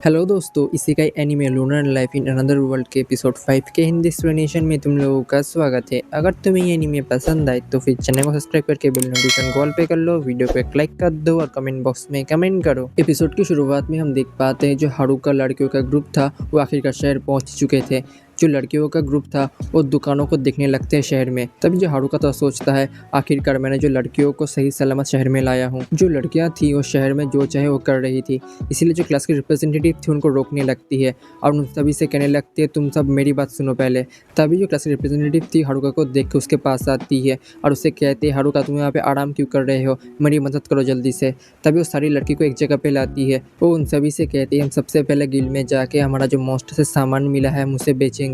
Hello दोस्तों, इसी का anime lunar life in another world के एपिसोड 5 के हिंदी एक्सप्लेनेशन में तुम लोगों का स्वागत है। अगर तुम्हें ये एनीमे पसंद आए तो फिर चैनल को सब्सक्राइब करके बेल नोटिफिकेशन कॉल पे कर लो, वीडियो पे एक लाइक कर दो और कमेंट बॉक्स में कमेंट करो। एपिसोड की शुरुआत में हम देख पाते हैं जो हारुका लड़कियों का ग्रुप था वो आखिरकार शहर पहुंच चुके थे। जो लड़कियों का ग्रुप था वो दुकानों को देखने लगते हैं शहर में। तभी जो हारुका तो सोचता है आखिरकार मैंने जो लड़कियों को सही सलामत शहर में लाया हूँ। जो लड़कियाँ थी वो शहर में जो चाहे वो कर रही थी, इसीलिए जो क्लास की रिप्रेजेंटेटिव थी उनको रोकने लगती है और उन सभी से कहने लगती है तुम सब मेरी बात सुनो पहले। तभी जो क्लास की रिप्रेजेंटेटिव थी हारुका को देख के उसके पास आती है और उससे कहती है हारुका तुम यहाँ पे आराम क्यों कर रहे हो, मेरी मदद करो जल्दी से। तभी वो सारी लड़की को एक जगह पे लाती है। वो उन सभी से कहती है हम सबसे पहले गिल्ड में जाके हमारा जो मॉन्स्टर से सामान मिला है हम उसे बेचेंगे,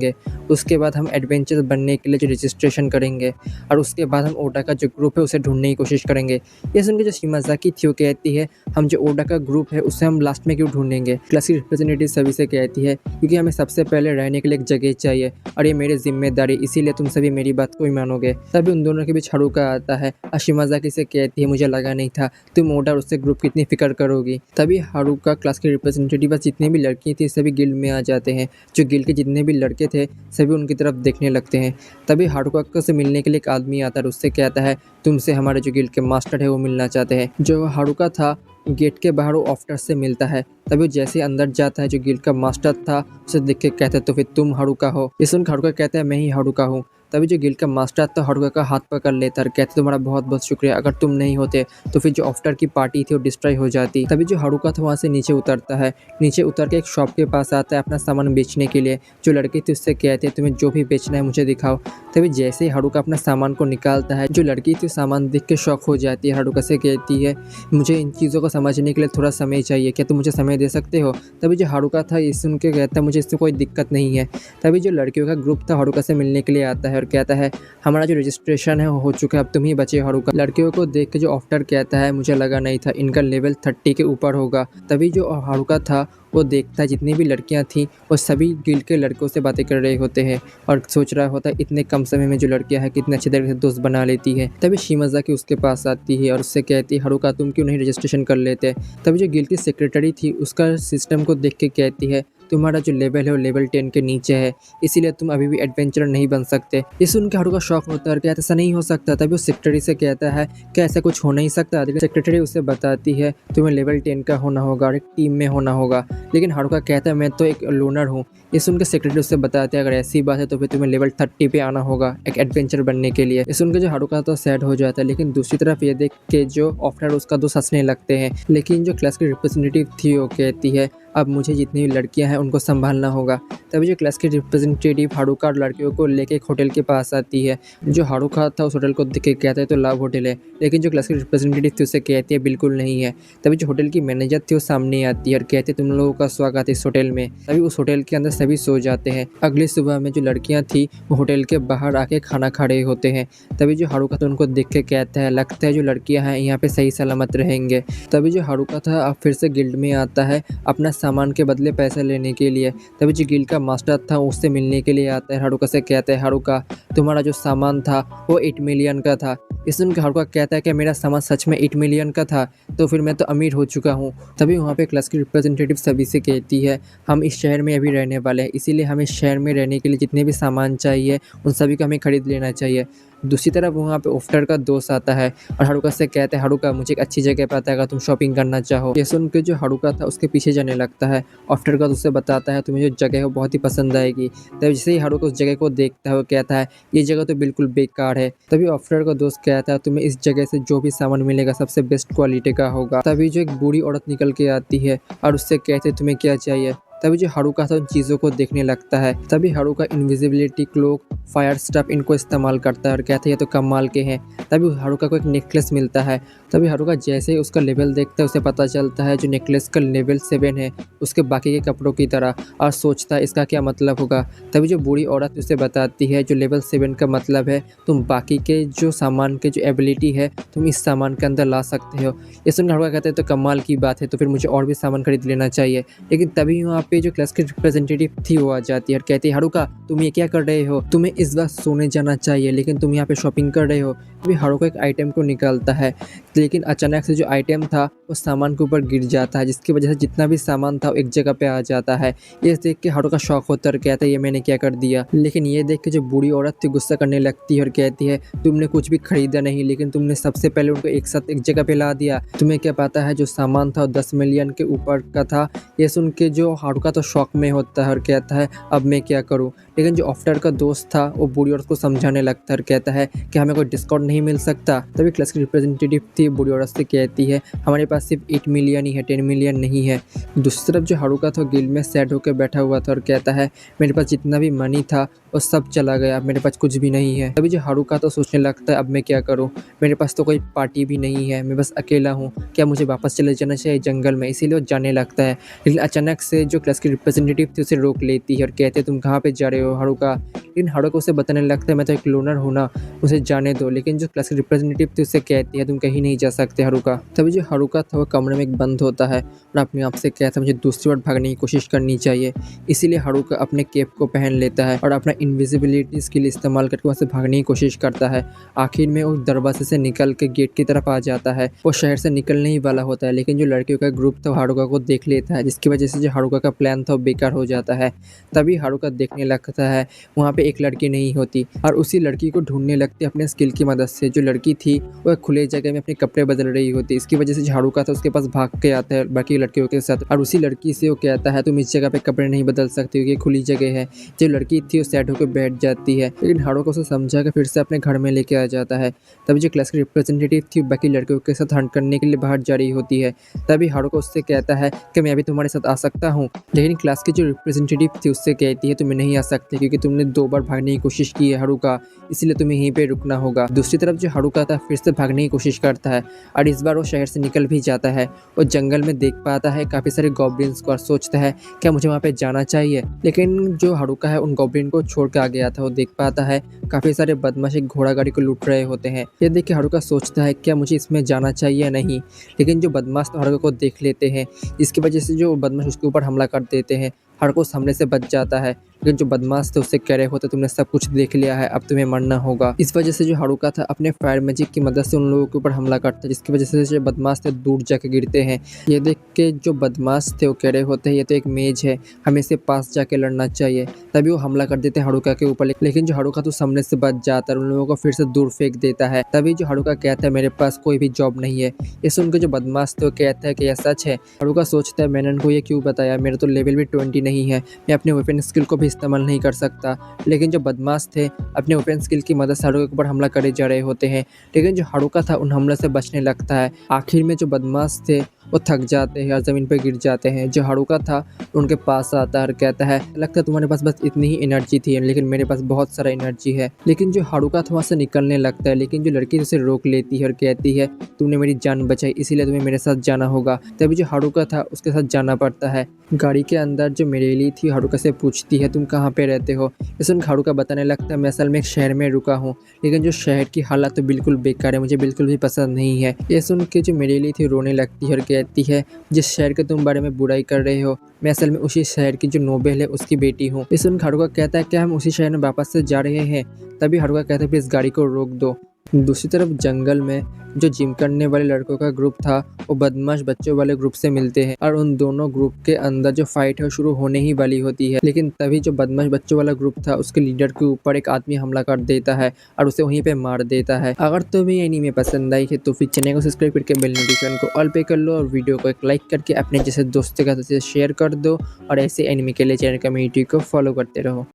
उसके बाद हम एडवेंचर बनने के लिए जो रजिस्ट्रेशन करेंगे और उसके बाद हम ओडा का जो ग्रुप है उसे ढूंढने की कोशिश करेंगे। ये सुनकर जो शिमाज़ाकी थी वो कहती है हम जो ओडा का ग्रुप है उसे हम लास्ट में क्यों ढूंढेंगे। क्लास की रिप्रेजेंटेटिव सभी से कहती है क्योंकि हमें सबसे पहले रहने के लिए एक जगह चाहिए और ये मेरी जिम्मेदारी, इसीलिए तुम सभी मेरी बात को ही मानोगे। तभी उन दोनों के बीच हारुका आता है और शिमाज़ाकी से कहती है मुझे लगा नहीं था तुम ओडा और उससे ग्रुप कितनी फिक्र करोगी। तभी हारुका क्लास के रिप्रेजेंटेटिव जितनी भी लड़की थी सभी गिल्ड में आ जाते हैं। जो गिल्ड के जितने भी लड़के थे सभी उनकी तरफ देखने लगते हैं। तभी हारुका से मिलने के लिए एक आदमी आता है, उससे कहता है तुमसे हमारे जो गिल्ड के मास्टर है वो मिलना चाहते हैं। जो हारुका था गेट के बाहर वो ऑफ्टर से मिलता है। तभी वो जैसे अंदर जाता है जो गिल्ड का मास्टर था उसे देख के कहता है तो फिर तुम हारुका हो। ये सुनकर हारुका कहता है मैं ही हारुका हूँ। तभी जो गिल्ड का मास्टर था हारुका का हाथ पकड़ लेता है, कहते तुम्हारा बहुत बहुत शुक्रिया, अगर तुम नहीं होते तो फिर जो आफ्टर की पार्टी थी वो डिस्ट्रॉय हो जाती। तभी जो हारुका था वहाँ से नीचे उतरता है, नीचे उतर के एक शॉप के पास आता है अपना सामान बेचने के लिए। जो लड़की थी उससे कहते हैं तुम्हें जो भी बेचना है मुझे दिखाओ। तभी जैसे ही हारुका अपना सामान को निकालता है जो लड़की थी सामान देख के शॉक हो जाती है। हारुका से कहती है मुझे इन चीज़ों को समझने के लिए थोड़ा समय चाहिए, क्या तुम मुझे समय दे सकते हो। तभी जो हारुका था ये सुन के कहता है मुझे इससे कोई दिक्कत नहीं है। तभी जो लड़कियों का ग्रुप था हारुका से मिलने के लिए आता है और कहता है हमारा जो रजिस्ट्रेशन है वो हो चुका है, अब तुम ही बचे हारुका। लड़कियों को देख के जो आफ्टर कहता है मुझे लगा नहीं था इनका लेवल 30 के ऊपर होगा। तभी जो हारुका था वो देखता है जितनी भी लड़कियां थीं वो सभी गिल्ड के लड़कों से बातें कर रहे होते हैं और सोच रहा होता है इतने कम समय में जो लड़कियां हैं कितने अच्छे तरीके से दोस्त बना लेती है। तभी शिमाज़ाकी उसके पास आती है और उससे कहती है हारुका तुम क्यों नहीं रजिस्ट्रेशन कर लेते। तभी जो गिल्ड की सेक्रेटरी थी उसका सिस्टम को देख के कहती है तुम्हारा जो लेवल है वो लेवल 10 के नीचे है, इसीलिए तुम अभी भी एडवेंचरर नहीं बन सकते। ये सुन के हारुका शॉक होता है और कहता है ऐसा नहीं हो सकता। तभी वो सेक्रेटरी से कहता है क्या ऐसा कुछ हो नहीं सकता। लेकिन सेक्रेटरी उसे बताती है तुम्हें लेवल 10 का होना होगा और एक टीम में होना होगा। लेकिन हारुका कहता है मैं तो एक लोनर हूँ। ये सुन के सेक्रेटरी उससे बताते हैं अगर ऐसी बात है तो फिर तुम्हें लेवल 30 पे आना होगा एक एडवेंचर बनने के लिए। ये सुन के जो हारुका तो सैड हो जाता है, लेकिन दूसरी तरफ ये देख के जो आफ्टर उसका दोस्त हंसने लगते हैं। लेकिन जो क्लास की रिप्रेजेंटेटिव थी वो कहती है अब मुझे जितनी भी लड़कियां हैं उनको संभालना होगा। तभी जो क्लास की रिप्रेजेंटेटिव हारुका और लड़कियों को लेके एक होटल के पास आती है। जो हारुका था उस होटल को देख के कहता है तो लव होटल है, लेकिन जो क्लास की रिप्रेजेंटेटिव थी उसे कहती है बिल्कुल नहीं है। तभी जो होटल की मैनेजर थी वो सामने आती है और कहते तुम लोगों का स्वागत है इस होटल में। तभी उस होटल के अंदर सभी सो जाते हैं। अगली सुबह में जो लड़कियाँ थी वो होटल के बाहर आके खाना खा रहे होते हैं। तभी जो हारुका था उनको देख के कहता है लगता है जो लड़कियाँ हैं यहाँ पे सही सलामत रहेंगे। तभी जो हारुका था अब फिर से गिल्ड में आता है अपना सामान के बदले पैसे लेने के लिए। तभी जो गिल्ड का मास्टर था उससे मिलने के लिए आता है। हारुका से कहता है हारुका तुम्हारा जो सामान था वो 8 मिलियन का था। इस सुनकर हारुका कहता है कि मेरा सामान सच में 8 मिलियन का था तो फिर मैं तो अमीर हो चुका हूँ। तभी वहाँ पे क्लास की रिप्रेजेंटेटिव सभी से कहती है हम इस शहर में अभी रहने वाले हैं, इसीलिए हमें शहर में रहने के लिए जितने भी सामान चाहिए उन सभी को हमें खरीद लेना चाहिए। दूसरी तरफ वहाँ पे आफ्टर का दोस्त आता है और हारुका से कहता है हारुका मुझे एक अच्छी जगह पता है अगर तुम शॉपिंग करना चाहो। ये सुन के जो हारुका था उसके पीछे जाने लगता है। आफ्टर का दोस्त उसे बताता है तुम्हें जो जगह है वो बहुत ही पसंद आएगी। तभी जैसे ही हारुका उस जगह को देखता है वो कहता है ये जगह तो बिल्कुल बेकार है। तभी आफ्टर का दोस्त कहता है तुम्हें इस जगह से जो भी सामान मिलेगा सबसे बेस्ट क्वालिटी का होगा। तभी जो एक बूढ़ी औरत निकल के आती है और उससे कहते तुम्हें क्या चाहिए। तभी जो हारुका था उन चीज़ों को देखने लगता है। तभी Haruka invisibility cloak fire stuff इनको इस्तेमाल करता है और कहता है ये तो कमाल के हैं। तभी हारुका को एक नेकलेस मिलता है। तभी हारुका जैसे ही उसका लेवल देखता है उसे पता चलता है जो नेकलेस का लेवल 7 है उसके बाकी के कपड़ों की तरह, और सोचता है इसका क्या मतलब होगा। तभी जो बूढ़ी औरत उसे बताती है जो लेवल 7 का मतलब है तुम बाकी के जो सामान के जो एबिलिटी है तुम इस सामान के अंदर ला सकते हो। ये सुनकर हारुका कहता है तो कमाल की बात है, तो फिर मुझे और भी सामान खरीद लेना चाहिए। लेकिन तभी वहाँ पे जो क्लास की रिप्रेजेंटेटिव थी वो आ जाती है और कहती है हारुका तुम ये क्या कर रहे हो, तुम्हें इस वक्त सोने जाना चाहिए लेकिन तुम यहाँ पे शॉपिंग कर रहे हो। अभी हारुका एक आइटम को निकालता है, लेकिन अचानक से जो आइटम था वो सामान के ऊपर गिर जाता है, जिसकी वजह से जितना भी सामान था वो एक जगह पे आ जाता है। ये देख के हारुका शॉक होता है और कहता है ये मैंने क्या कर दिया। लेकिन ये देख के जो बूढ़ी औरत थी गुस्सा करने लगती है और कहती है तुमने कुछ भी खरीदा नहीं, लेकिन तुमने सबसे पहले उनको एक साथ एक जगह पे ला दिया। तुम्हें क्या पता है जो सामान था वो 10 मिलियन के ऊपर का था। ये सुन के जो हारुका तो शॉक में होता है और कहता है अब मैं क्या करूँ। लेकिन जो ऑफ्टर का दोस्त था वो बूढ़ी औरत को समझाने लगता है और कहता है कि हमें कोई डिस्काउंट नहीं मिल सकता। तभी क्लास की रिप्रेजेंटेटिव थी बूढ़ी औरत से कहती है हमारे पास सिर्फ 8 मिलियन ही है, 10 मिलियन नहीं है। दूसरी तरफ जो हारुका था गिल्ड में सैड होकर बैठा हुआ था और कहता है मेरे पास जितना भी मनी था वो सब चला गया, अब मेरे पास कुछ भी नहीं है। तभी जो हारुका तो सोचने लगता है अब मैं क्या करूँ, मेरे पास तो कोई पार्टी भी नहीं है, मैं बस अकेला हूँ, क्या मुझे वापस चले जाना चाहिए जंगल में। इसीलिए वो जाने लगता है। लेकिन अचानक से जो क्लास की रिप्रेजेंटेटिव थी उसे रोक लेती है और कहते हैं तुम कहाँ पे जा रहे हो हारुका। लेकिन हारुका उसे बताने लगता है मैं तो एक लोनर हूँ ना, उसे जाने दो। लेकिन जो क्लास की रिप्रेजेंटेटिव थी उससे कहती है तुम कहीं नहीं जा सकते हारुका। तभी जो हारुका था वो कमरे में एक बंद होता है और अपने आप से कहता है मुझे दूसरी बार भागने की कोशिश करनी चाहिए। इसीलिए हारुका अपने कैप को पहन लेता है और अपना इनविजिबिलिटी स्किल इस्तेमाल करके वहाँ से भागने की कोशिश करता है। आखिर में वो दरवाजे से निकल के गेट की तरफ आ जाता है। वो शहर से निकलने ही वाला होता है, लेकिन जो लड़कियों का ग्रुप था हारुका को देख लेता है, जिसकी वजह से जो हारुका का प्लान था वो बेकार हो जाता है। तभी हारुका देखने लगता है वहाँ पे एक लड़की नहीं होती और उसी लड़की को ढूंढने लगती है अपने स्किल की मदद से। जो लड़की थी वो एक खुले जगह में अपने कपड़े बदल रही होती, इसकी वजह से जो हारुका था उसके पास भाग के आता है बाकी लड़कियों के साथ और उसी लड़की से वो कहता है तुम इस जगह पे कपड़े नहीं बदल सकती क्योंकि खुली जगह है। जो लड़की थी वो सैड होकर बैठ जाती है, लेकिन हारुका उसे समझा कर फिर से अपने घर में लेके आ जाता है। तभी जो क्लास की रिप्रेजेंटेटिव थी बाकी लड़कियों के साथ हंट करने के लिए बाहर जा रही होती है। तभी हारुका उससे कहता है कि मैं अभी तुम्हारे साथ आ सकता हूँ, लेकिन क्लास की जो रिप्रेजेंटेटिव थी उससे कहती है तुम्हें नहीं आ सकते क्योंकि तुमने 2 बार भागने की कोशिश की है हारुका, इसलिए तुम्हें यहीं पे रुकना होगा। दूसरी तरफ जो हारुका था फिर से भागने की कोशिश करता है और इस बार वो शहर से निकल भी जाता है। वो जंगल में देख पाता है काफ़ी सारे गॉब्लिन्स को और सोचता है क्या मुझे वहाँ पे जाना चाहिए। लेकिन जो हारुका है उन गॉब्लिन को छोड़ के आ गया था। वो देख पाता है काफ़ी सारे बदमाश एक घोड़ा गाड़ी को लूट रहे होते हैं। ये देख के हारुका सोचता है क्या मुझे इसमें जाना चाहिए या नहीं। लेकिन जो बदमाश तो हारुका को देख लेते हैं, इसकी वजह से जो बदमाश उसके ऊपर हमला कर देते हैं। हारुका उस हमले से बच जाता है, लेकिन जो बदमाश थे उससे कह रहे होते तुमने सब कुछ देख लिया है, अब तुम्हें मरना होगा। इस वजह से जो हारुका था अपने फायर मैजिक की मदद से उन लोगों के ऊपर हमला करता है, जिसकी वजह से जो बदमाश थे दूर जाके गिरते हैं। ये देख के जो बदमाश थे वो कह रहे होते हैं ये तो एक मेज है, हमें इससे पास जाके लड़ना चाहिए। तभी वो हमला कर देते हैं हारुका के ऊपर, लेकिन जो हारुका तो सामने से बच जाता है, उन लोगों को फिर से दूर फेंक देता है। तभी जो हारुका कहता है मेरे पास कोई भी जॉब नहीं है। ये सुनकर जो बदमाश थे वो कहता है कि यह सच है। हारुका सोचता है मैंने उनको ये क्यों बताया, मेरा तो लेवल भी 20 नहीं है, मैं अपने वेपन स्किल को भी इस्तेमाल नहीं कर सकता। लेकिन जो बदमाश थे अपने वेपन स्किल की मदद से हारुका के ऊपर हमला करे जा रहे होते हैं, लेकिन जो हारुका था उन हमले से बचने लगता है। आखिर में जो बदमाश थे वो थक जाते हैं और ज़मीन पर गिर जाते हैं। जो हारुका था उनके पास आता है और कहता है लगता है तुम्हारे पास बस इतनी ही एनर्जी थी, लेकिन मेरे पास बहुत सारा एनर्जी है। लेकिन जो हारुका था वहाँ से निकलने लगता है, लेकिन जो लड़की उसे रोक लेती है और कहती है तुमने मेरी जान बचाई, इसीलिए तुम्हें मेरे साथ जाना होगा। तभी जो हारुका था उसके साथ जाना पड़ता है। गाड़ी के अंदर जो मिरेली थी हारुका से पूछती है तुम कहाँ पे रहते हो। इस हारुका बताने लगता है मैं असल में एक शहर में रुका हूँ, लेकिन जो शहर की हालत तो बिल्कुल बेकार है, मुझे बिल्कुल भी पसंद नहीं है। ये सुन के जो मिरेली थी रोने लगती है और कहती है जिस शहर के तुम बारे में बुराई कर रहे हो मैं असल में उसी शहर की जो नोबेल है उसकी बेटी हूँ। इस सुन हारुका कहता है क्या हम उसी शहर में वापस से जा रहे हैं। तभी हारुका कहता है प्लीज गाड़ी को रोक दो। दूसरी तरफ जंगल में जो जिम करने वाले लड़कों का ग्रुप था वो बदमाश बच्चों वाले ग्रुप से मिलते हैं और उन दोनों ग्रुप के अंदर जो फाइट है शुरू होने ही वाली होती है। लेकिन तभी जो बदमाश बच्चों वाला ग्रुप था उसके लीडर के ऊपर एक आदमी हमला कर देता है और उसे वहीं पे मार देता है। अगर तुम्हें एनीमे पसंद आई है तो फिर चैनल को सब्सक्राइब करके बेल नोटिफिकेशन को ऑल पे कर लो और वीडियो को एक लाइक करके अपने जैसे दोस्तों के साथ शेयर कर दो और ऐसे एनीमे के लिए चैनल कम्युनिटी को फॉलो करते रहो।